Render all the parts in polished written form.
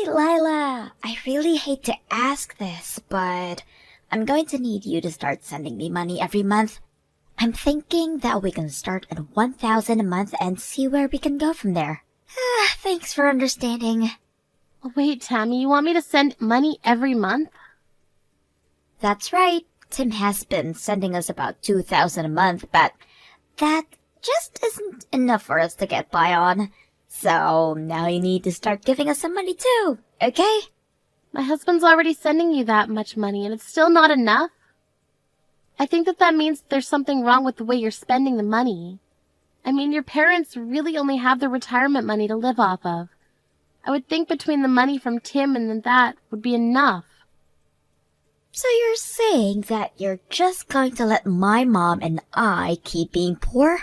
Lila, I really hate to ask this, but I'm going to need you to start sending me money every month. I'm thinking that we can start at 1,000 a month and see where we can go from there. Thanks for understanding. Wait, Tammy, you want me to send money every month? That's right. Tim has been sending us about 2,000 a month, but that just isn't enough for us to get by on. So now you need to start giving us some money too, okay? My husband's already sending you that much money, and it's still not enough. I think that means there's something wrong with the way you're spending the money. I mean, your parents really only have their retirement money to live off of. I would think between the money from Tim and then that would be enough. So you're saying that you're just going to let my mom and I keep being poor?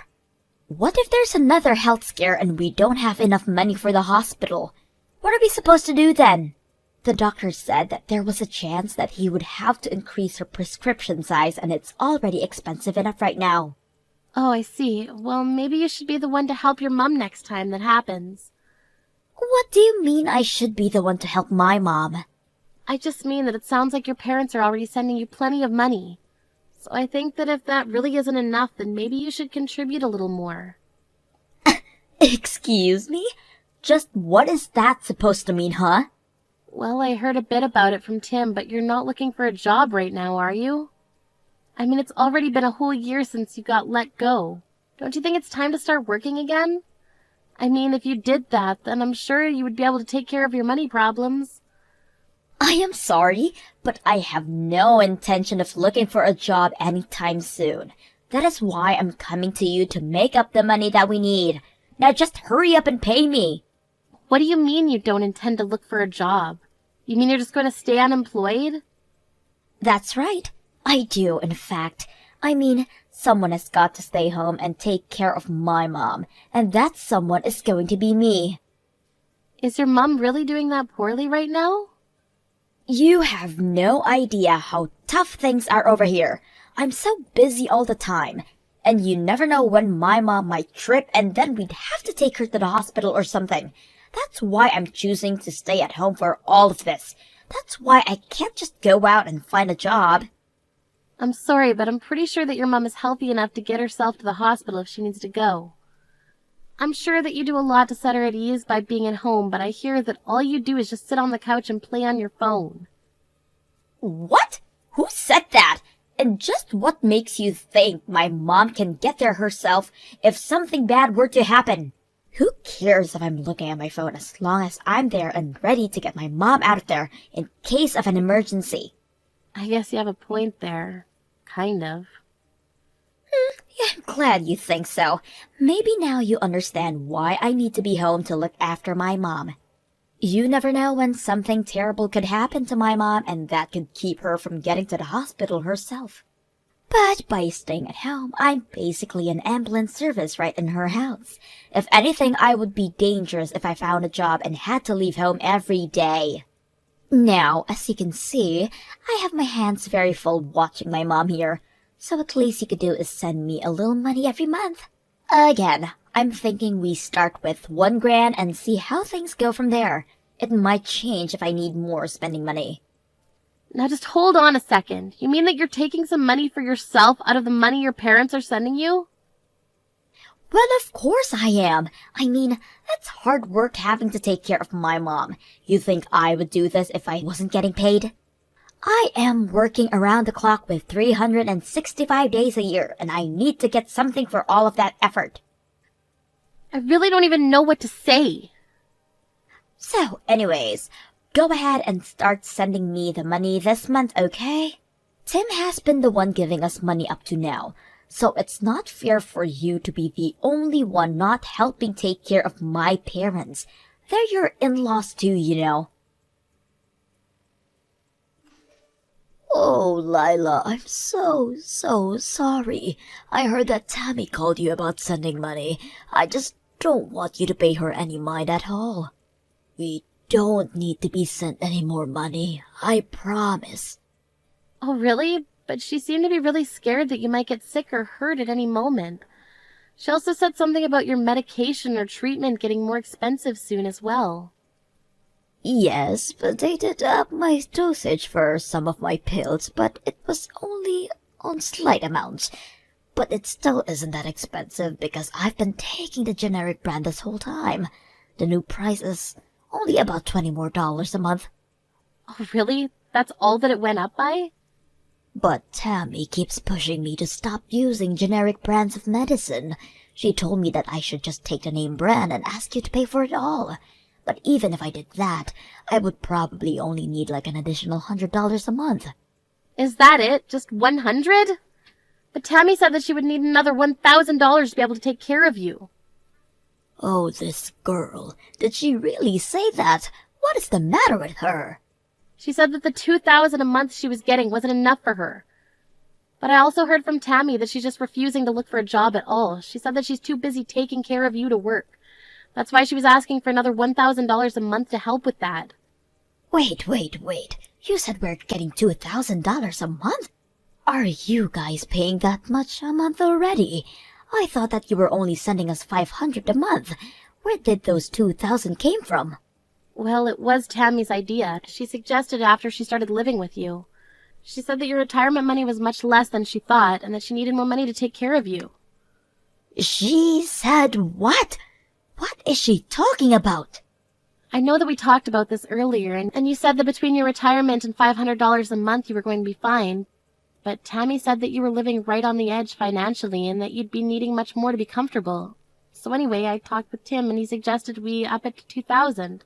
What if there's another health scare and we don't have enough money for the hospital? What are we supposed to do then? The doctor said that there was a chance that he would have to increase her prescription size, and it's already expensive enough right now. Oh, I see. Well, maybe you should be the one to help your mom next time that happens. What do you mean I should be the one to help my mom? I just mean that it sounds like your parents are already sending you plenty of money. So I think that if that really isn't enough, then maybe you should contribute a little more. Excuse me? Just what is that supposed to mean, huh? Well, I heard a bit about it from Tim, but you're not looking for a job right now, are you? I mean, it's already been a whole year since you got let go. Don't you think it's time to start working again? I mean, if you did that, then I'm sure you would be able to take care of your money problems. I am sorry, but I have no intention of looking for a job anytime soon. That is why I'm coming to you to make up the money that we need. Now just hurry up and pay me. What do you mean you don't intend to look for a job? You mean you're just going to stay unemployed? That's right. I do, in fact. I mean, someone has got to stay home and take care of my mom, and that someone is going to be me. Is your mom really doing that poorly right now? You have no idea how tough things are over here. I'm so busy all the time, and you never know when my mom might trip and then we'd have to take her to the hospital or something. That's why I'm choosing to stay at home for all of this. That's why I can't just go out and find a job. I'm sorry, but I'm pretty sure that your mom is healthy enough to get herself to the hospital if she needs to go. I'm sure that you do a lot to set her at ease by being at home, but I hear that all you do is just sit on the couch and play on your phone. What? Who said that? And just what makes you think my mom can get there herself if something bad were to happen? Who cares if I'm looking at my phone as long as I'm there and ready to get my mom out of there in case of an emergency? I guess you have a point there. Kind of. Yeah, I'm glad you think so. Maybe now you understand why I need to be home to look after my mom. You never know when something terrible could happen to my mom, and that could keep her from getting to the hospital herself. But by staying at home, I'm basically an ambulance service right in her house. If anything, I would be dangerous if I found a job and had to leave home every day. Now, as you can see, I have my hands very full watching my mom here. So at least you could do is send me a little money every month. Again, I'm thinking we start with $1,000 and see how things go from there. It might change if I need more spending money. Now just hold on a second. You mean that you're taking some money for yourself out of the money your parents are sending you? Well, of course I am. I mean, that's hard work having to take care of my mom. You think I would do this if I wasn't getting paid? I am working around the clock with 365 days a year, and I need to get something for all of that effort. I really don't even know what to say. So, anyways, go ahead and start sending me the money this month, okay? Tim has been the one giving us money up to now, so it's not fair for you to be the only one not helping take care of my parents. They're your in-laws too, you know. Oh, Lila, I'm so sorry. I heard that Tammy called you about sending money. I just don't want you to pay her any mind at all. We don't need to be sent any more money, I promise. Oh, really? But she seemed to be really scared that you might get sick or hurt at any moment. She also said something about your medication or treatment getting more expensive soon as well. Yes, but they did up my dosage for some of my pills, but it was only on slight amounts. But it still isn't that expensive because I've been taking the generic brand this whole time. The new price is only about $20 more a month. Oh, really? That's all that it went up by? But Tammy keeps pushing me to stop using generic brands of medicine. She told me that I should just take the name brand and ask you to pay for it all. But even if I did that, I would probably only need like an additional $100 a month. Is that it? Just 100? But Tammy said that she would need another $1,000 to be able to take care of you. Oh, this girl. Did she really say that? What is the matter with her? She said that the $2,000 a month she was getting wasn't enough for her. But I also heard from Tammy that she's just refusing to look for a job at all. She said that she's too busy taking care of you to work. That's why she was asking for another $1,000 a month to help with that. Wait. You said we're getting $2,000 a month? Are you guys paying that much a month already? I thought that you were only sending us $500 a month. Where did those $2,000 came from? Well, it was Tammy's idea. She suggested it after she started living with you. She said that your retirement money was much less than she thought and that she needed more money to take care of you. She said what? What is she talking about? I know that we talked about this earlier, and you said that between your retirement and $500 a month you were going to be fine. But Tammy said that you were living right on the edge financially and that you'd be needing much more to be comfortable. So anyway, I talked with Tim and he suggested we up it to $2,000.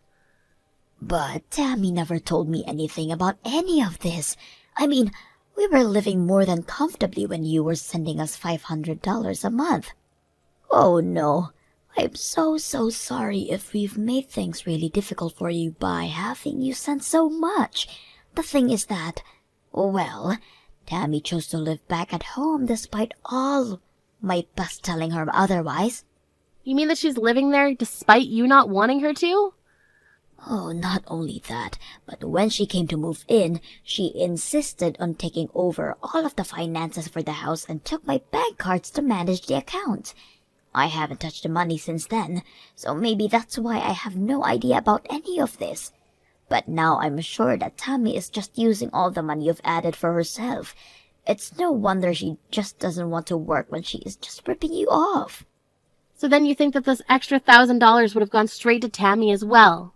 But Tammy never told me anything about any of this. I mean, we were living more than comfortably when you were sending us $500 a month. Oh no, I'm so sorry if we've made things really difficult for you by having you send so much. The thing is that, well, Tammy chose to live back at home despite all my best telling her otherwise. You mean that she's living there despite you not wanting her to? Oh, not only that, but when she came to move in, she insisted on taking over all of the finances for the house and took my bank cards to manage the account. I haven't touched the money since then, so maybe that's why I have no idea about any of this. But now I'm sure that Tammy is just using all the money you've added for herself. It's no wonder she just doesn't want to work when she is just ripping you off. So then you think that this extra $1,000 would have gone straight to Tammy as well?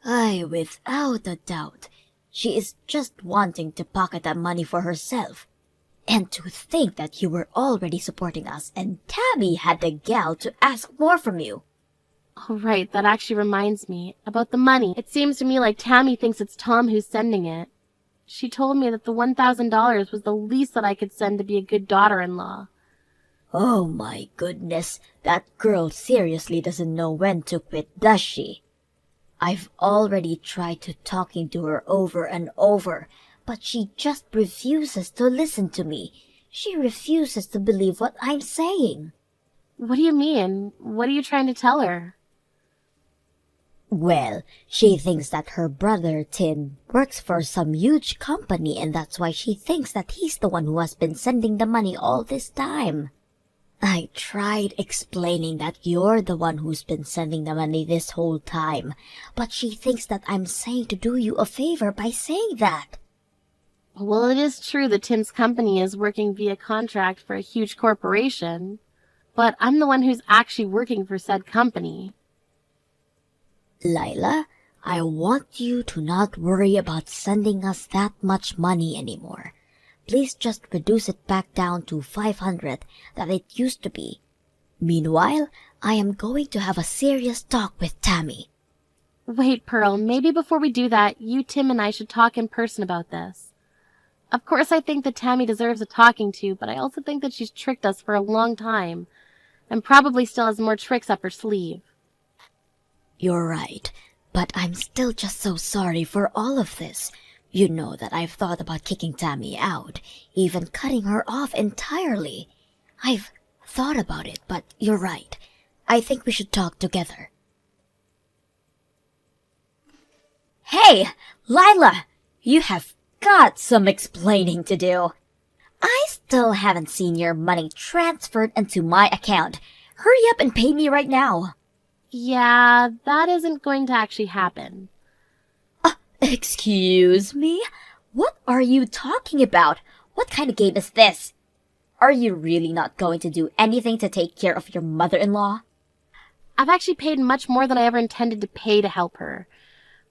Aye, without a doubt. She is just wanting to pocket that money for herself. And to think that you were already supporting us and Tammy had the gall to ask more from you. Oh, right, that actually reminds me. About the money, it seems to me like Tammy thinks it's Tom who's sending it. She told me that the $1,000 was the least that I could send to be a good daughter-in-law. Oh my goodness, that girl seriously doesn't know when to quit, does she? I've already tried to talking to her over and over, but she just refuses to listen to me. She refuses to believe what I'm saying. What do you mean? What are you trying to tell her? Well, she thinks that her brother Tim works for some huge company and that's why she thinks that he's the one who has been sending the money all this time. I tried explaining that you're the one who's been sending the money this whole time, but she thinks that I'm saying to do you a favor by saying that. Well, it is true that Tim's company is working via contract for a huge corporation, but I'm the one who's actually working for said company. Lila, I want you to not worry about sending us that much money anymore. Please just reduce it back down to 500 that it used to be. Meanwhile, I am going to have a serious talk with Tammy. Wait, Pearl, maybe before we do that, you, Tim, and I should talk in person about this. Of course, I think that Tammy deserves a talking to, but I also think that she's tricked us for a long time, and probably still has more tricks up her sleeve. You're right, but I'm still just so sorry for all of this. You know that I've thought about kicking Tammy out, even cutting her off entirely. I've thought about it, but you're right. I think we should talk together. Hey, Lila! You have got some explaining to do. I still haven't seen your money transferred into my account. Hurry up and pay me right now. Yeah, that isn't going to actually happen. Excuse me? What are you talking about? What kind of game is this? Are you really not going to do anything to take care of your mother-in-law? I've actually paid much more than I ever intended to pay to help her.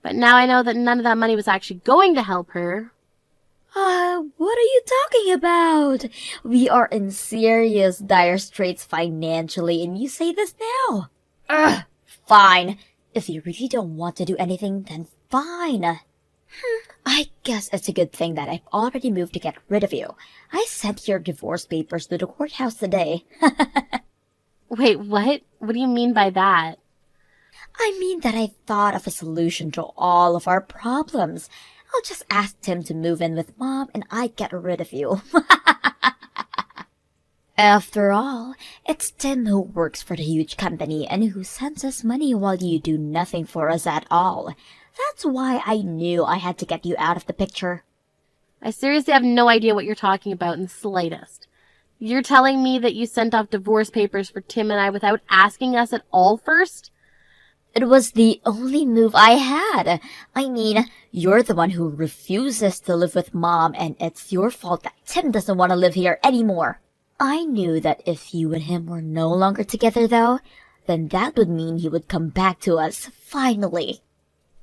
But now I know that none of that money was actually going to help her. What are you talking about? We are in serious dire straits financially, and you say this now? Fine. If you really don't want to do anything, then fine. I guess it's a good thing that I've already moved to get rid of you. I sent your divorce papers to the courthouse today. Wait, what? What do you mean by that? I mean that I thought of a solution to all of our problems. I'll just ask Tim to move in with Mom and I get rid of you. After all, it's Tim who works for the huge company and who sends us money while you do nothing for us at all. That's why I knew I had to get you out of the picture. I seriously have no idea what you're talking about in the slightest. You're telling me that you sent off divorce papers for Tim and I without asking us at all first? It was the only move I had. I mean, you're the one who refuses to live with Mom, and it's your fault that Tim doesn't want to live here anymore. I knew that if you and him were no longer together, though, then that would mean he would come back to us, finally.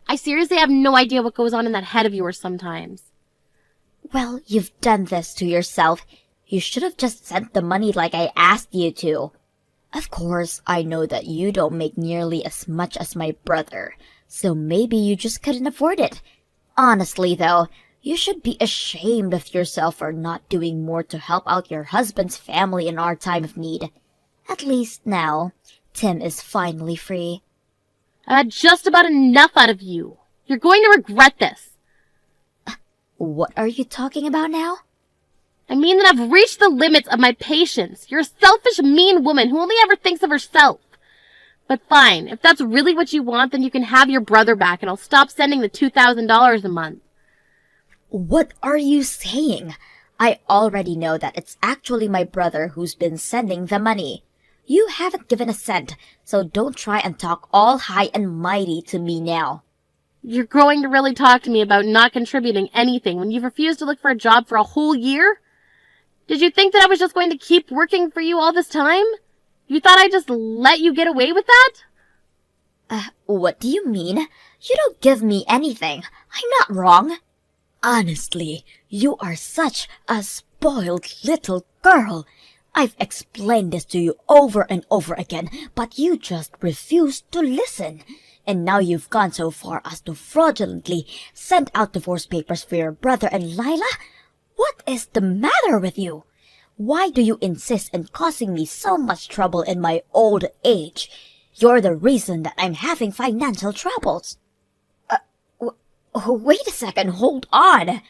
I seriously have no idea what goes on in that head of yours sometimes. Well, you've done this to yourself. You should have just sent the money like I asked you to. Of course, I know that you don't make nearly as much as my brother, so maybe you just couldn't afford it. Honestly, though, you should be ashamed of yourself for not doing more to help out your husband's family in our time of need. At least now, Tim is finally free. I've had just about enough out of you. You're going to regret this. What are you talking about now? I mean that I've reached the limits of my patience. You're a selfish, mean woman who only ever thinks of herself. But fine, if that's really what you want, then you can have your brother back and I'll stop sending the $2,000 a month. What are you saying? I already know that it's actually my brother who's been sending the money. You haven't given a cent, so don't try and talk all high and mighty to me now. You're going to really talk to me about not contributing anything when you've refused to look for a job for a whole year? Did you think that I was just going to keep working for you all this time? You thought I'd just let you get away with that? What do you mean? You don't give me anything. I'm not wrong. Honestly, you are such a spoiled little girl. I've explained this to you over and over again, but you just refuse to listen. And now you've gone so far as to fraudulently send out divorce papers for your brother and Lila? What is the matter with you? Why do you insist in causing me so much trouble in my old age? You're the reason that I'm having financial troubles. Wait a second, hold on.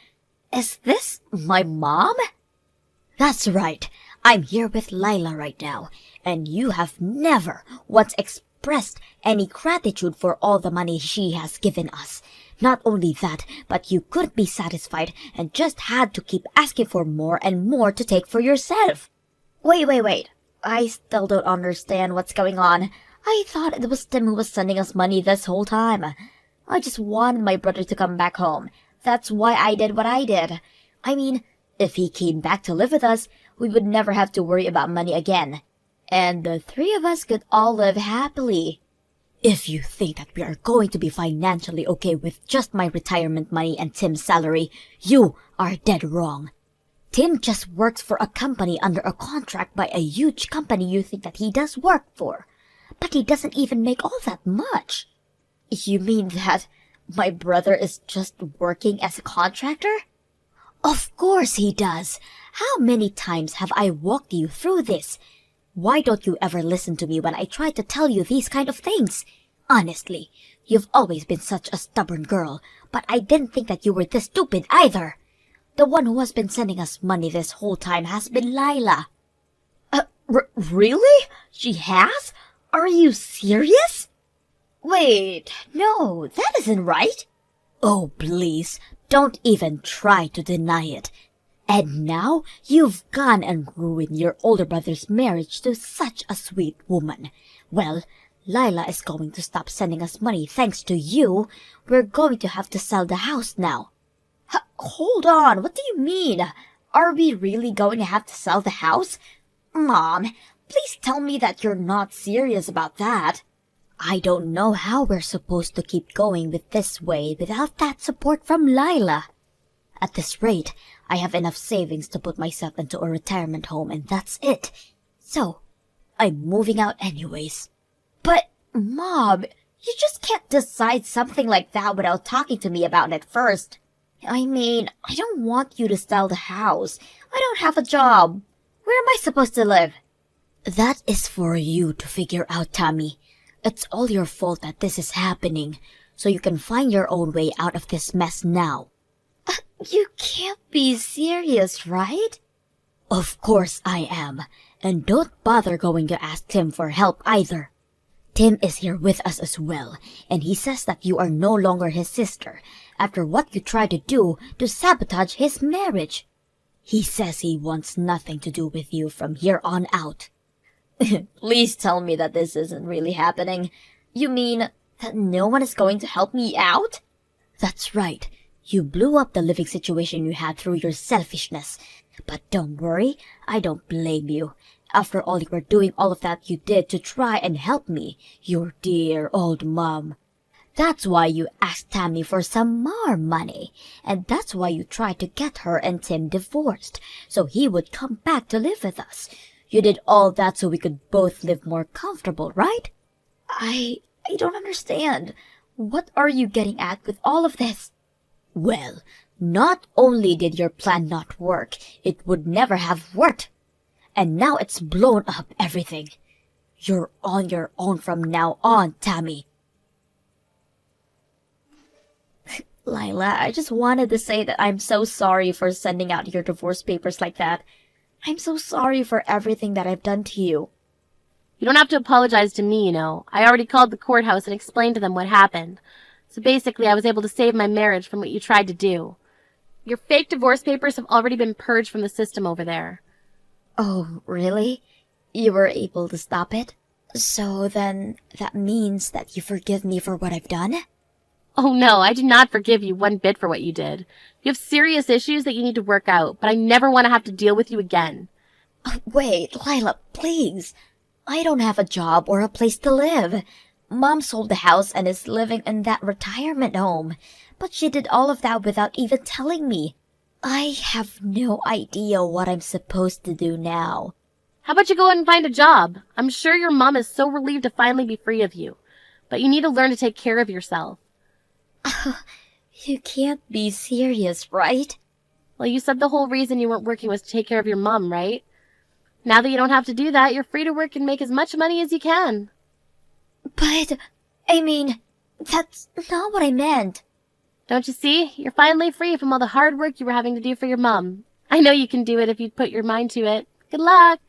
Is this my mom? That's right. I'm here with Lila right now, and you have never once expressed any gratitude for all the money she has given us. Not only that, but you couldn't be satisfied and just had to keep asking for more and more to take for yourself. Wait. I still don't understand what's going on. I thought it was Tim who was sending us money this whole time. I just wanted my brother to come back home. That's why I did what I did. I mean, if he came back to live with us, we would never have to worry about money again. And the three of us could all live happily. If you think that we are going to be financially okay with just my retirement money and Tim's salary, you are dead wrong. Tim just works for a company under a contract by a huge company you think that he does work for. But he doesn't even make all that much. You mean that my brother is just working as a contractor? Of course he does. How many times have I walked you through this? Why don't you ever listen to me when I try to tell you these kind of things? Honestly, you've always been such a stubborn girl, but I didn't think that you were this stupid either. The one who has been sending us money this whole time has been Lila. Really? She has? Are you serious? Wait, no, that isn't right. Oh, please, don't even try to deny it. And now you've gone and ruined your older brother's marriage to such a sweet woman. Well, Lila is going to stop sending us money thanks to you. We're going to have to sell the house now. Hold on, what do you mean? Are we really going to have to sell the house? Mom, please tell me that you're not serious about that. I don't know how we're supposed to keep going with this way without that support from Lila. At this rate, I have enough savings to put myself into a retirement home and that's it. So, I'm moving out anyways. But, Mom, you just can't decide something like that without talking to me about it first. I mean, I don't want you to sell the house. I don't have a job. Where am I supposed to live? That is for you to figure out, Tammy. It's all your fault that this is happening, so you can find your own way out of this mess now. You can't be serious, right? Of course I am, and don't bother going to ask Tim for help either. Tim is here with us as well, and he says that you are no longer his sister after what you tried to do to sabotage his marriage. He says he wants nothing to do with you from here on out. Please tell me that this isn't really happening. You mean that no one is going to help me out? That's right. You blew up the living situation you had through your selfishness. But don't worry, I don't blame you. After all, you were doing all of that you did to try and help me, your dear old mom. That's why you asked Tammy for some more money, and that's why you tried to get her and Tim divorced, so he would come back to live with us. You did all that so we could both live more comfortable, right? I don't understand. What are you getting at with all of this? Well, not only did your plan not work, it would never have worked. And now it's blown up everything. You're on your own from now on, Tammy. Lila, I just wanted to say that I'm so sorry for sending out your divorce papers like that. I'm so sorry for everything that I've done to you. You don't have to apologize to me, you know. I already called the courthouse and explained to them what happened. So basically, I was able to save my marriage from what you tried to do. Your fake divorce papers have already been purged from the system over there. Oh, really? You were able to stop it? So then, that means that you forgive me for what I've done? Oh no, I do not forgive you one bit for what you did. You have serious issues that you need to work out, but I never want to have to deal with you again. Wait, Lila, please. I don't have a job or a place to live. Mom sold the house and is living in that retirement home. But she did all of that without even telling me. I have no idea what I'm supposed to do now. How about you go out and find a job? I'm sure your mom is so relieved to finally be free of you. But you need to learn to take care of yourself. You can't be serious, right? Well, you said the whole reason you weren't working was to take care of your mom, right? Now that you don't have to do that, you're free to work and make as much money as you can. But, I mean, that's not what I meant. Don't you see? You're finally free from all the hard work you were having to do for your mom. I know you can do it if you put your mind to it. Good luck!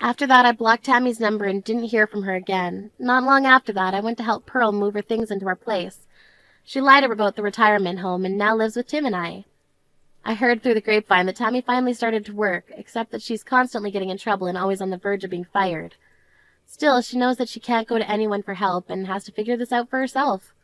After that, I blocked Tammy's number and didn't hear from her again. Not long after that, I went to help Pearl move her things into our place. She lied about the retirement home and now lives with Tim and I. I heard through the grapevine that Tammy finally started to work, except that she's constantly getting in trouble and always on the verge of being fired. Still, she knows that she can't go to anyone for help and has to figure this out for herself.